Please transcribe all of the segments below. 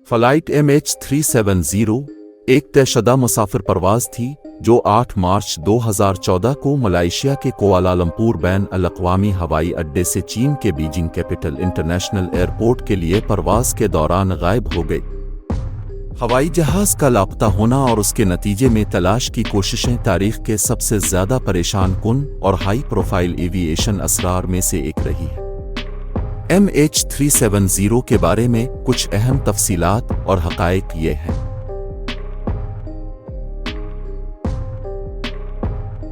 Flight MH370 एक तयशुदा मुसाफिर परवाज थी जो 8 मार्च 2014 को मलेशिया के कुआलालंपुर बैन अल-अक़वामी हवाई अड्डे से चीन के बीजिंग कैपिटल इंटरनेशनल एयरपोर्ट के लिए परवाज के दौरान गायब हो गई। हवाई जहाज का लापता होना और उसके नतीजे में तलाश की कोशिशें तारीख के सबसे ज्यादा परेशान कुन और हाई प्रोफाइल एविएशन असरार में से एक रही है। MH370 के बारे में कुछ अहम तफसीलात और हक़ाइक़ ये हैं।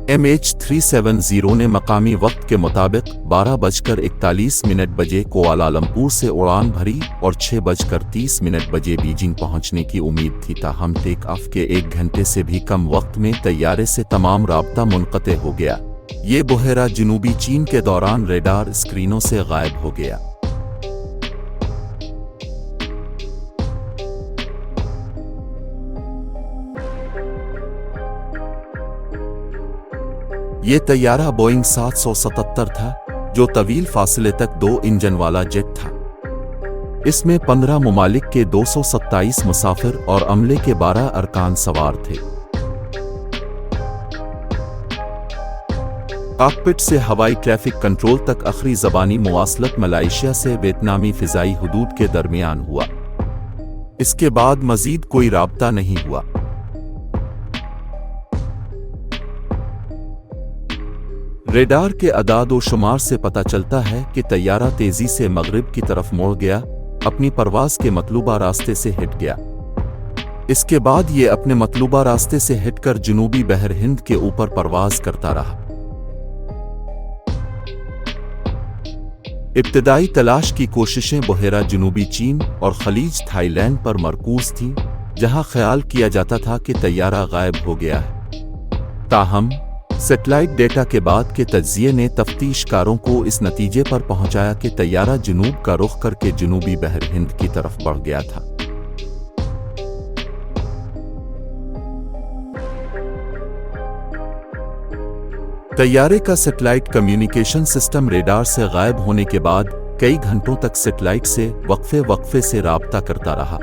MH370 ने मकामी वक्त के मुताबिक 12:41 बजे कुआलालंपुर से उड़ान भरी और 6:30 बजे बीजिंग पहुंचने की उम्मीद थी, ताहम टेक ऑफ के 1 घंटे से भी कम वक्त में तैयारे से तमाम राब्ता मुनक़ते हो गया। ये बहेरा जनूबी चीन के दौरान रेडार स्क्रीनों से गायब हो गया। ये तैयारा बोइंग 777 था जो तवील फासले तक 2 इंजन वाला जेट था। इसमें 15 ममालिक के 227 मुसाफिर और अमले के 12 अरकान सवार थे। कॉकपिट से हवाई ट्रैफिक कंट्रोल तक आखिरी ज़बानी मुवासलत मलेशिया से वियतनामी फ़िज़ाई हुदूद के दरमियान हुआ। इसके बाद मज़ीद कोई राब्ता नहीं हुआ। रेडार के अदाद व शुमार से पता चलता है कि तैयारा तेजी से मगरिब की तरफ मुड़ गया, अपनी परवाज के मतलूबा रास्ते से हट गया। इसके बाद ये अपने मतलूबा रास्ते से हटकर जनूबी बहर हिंद के ऊपर परवाज करता रहा। इब्तिदाई तलाश की कोशिशें बहेरा जनूबी चीन और खलीज थाईलैंड पर मरकूज थीं, जहां ख्याल किया जाता था कि तैयारा गायब हो गया है। ताहम सैटेलाइट डेटा के बाद के तज्ज़िये ने तफ्तीशकारों को इस नतीजे पर पहुंचाया कि तैयारा जनूब का रुख करके जनूबी बहर हिंद की तरफ बढ़ गया था। तैयारे का सैटेलाइट कम्युनिकेशन सिस्टम रेडार से गायब होने के बाद कई घंटों तक सैटेलाइट से वक्फे से राब्ता करता रहा।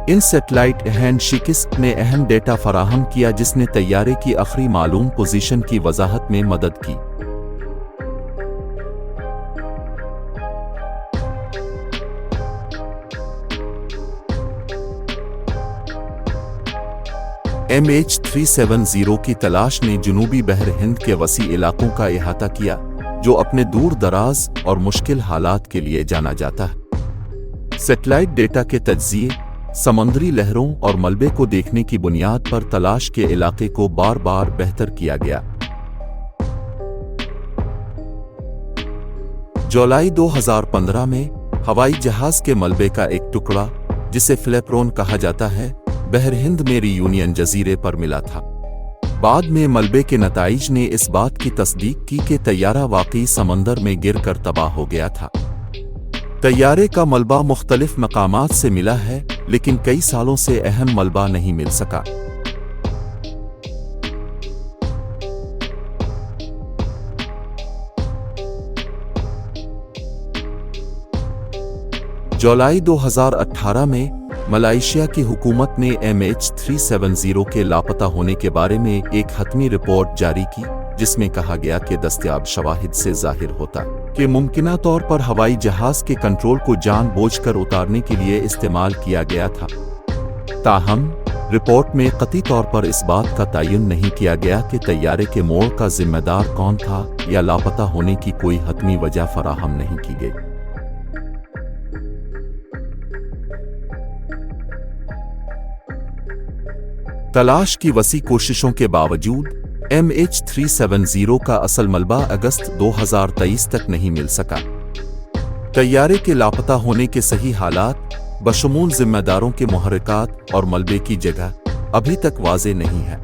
इन सैटेलाइट हैंडशेक्स ने अहम डेटा फराहम किया जिसने तैयारे की आखिरी मालूम पोजीशन की वजाहत में मदद की। MH370 की तलाश ने जनूबी बहर हिंद के वसी इलाकों का इहाता किया, जो अपने दूर दराज और मुश्किल हालात के लिए जाना जाता है। सैटेलाइट डेटा के तज्ज़िये, समुद्री लहरों और मलबे को देखने की बुनियाद पर तलाश के इलाके को बार बार बेहतर किया गया। जुलाई 2015 में हवाई जहाज के मलबे का एक टुकड़ा, जिसे फ्लैपरोन कहा जाता है, बहर हिंद में रियूनियन जजीरे पर मिला था। बाद में मलबे के नताइज ने इस बात की तस्दीक की कि तैयारा वाकई समंदर में गिरकर तबाह हो गया था। तैयारे का मलबा मुख्तलिफ मकामात से मिला है, लेकिन कई सालों से अहम मलबा नहीं मिल सका। जुलाई 2018 में मलेशिया की हुकूमत ने MH370 के लापता होने के बारे में एक हतमी रिपोर्ट जारी की, जिसमें कहा गया कि दस्तयाब शवाहिद से जाहिर होता कि मुमकिना तौर पर हवाई जहाज के कंट्रोल को जानबूझकर उतारने के लिए इस्तेमाल किया गया था। ताहम रिपोर्ट में कतई तौर पर इस बात का तयन नहीं किया गया कि तैयारे के मोड़ का जिम्मेदार कौन था या लापता होने की कोई हतमी वजह फराहम नहीं की गई। तलाश की वसी कोशिशों के बावजूद MH370 का असल मलबा अगस्त 2023 तक नहीं मिल सका। तैयारे के लापता होने के सही हालात, बशमूल जिम्मेदारों के मुहर्रिकात और मलबे की जगह, अभी तक वाज़े नहीं है।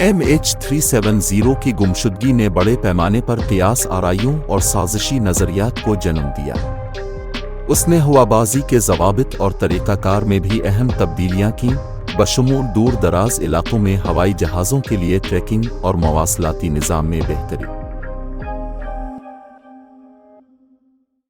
MH370 की गुमशुदगी ने बड़े पैमाने पर क़ियास आराइयों और साजिशी नज़रियात को जन्म दिया। उसने हवाबाजी के ज़वाबित और तरीक़ाकार में भी अहम तब्दीलियाँ कीं, बशमूल दूर दराज इलाकों में हवाई जहाज़ों के लिए ट्रैकिंग और मवासलाती निज़ाम में बेहतरी।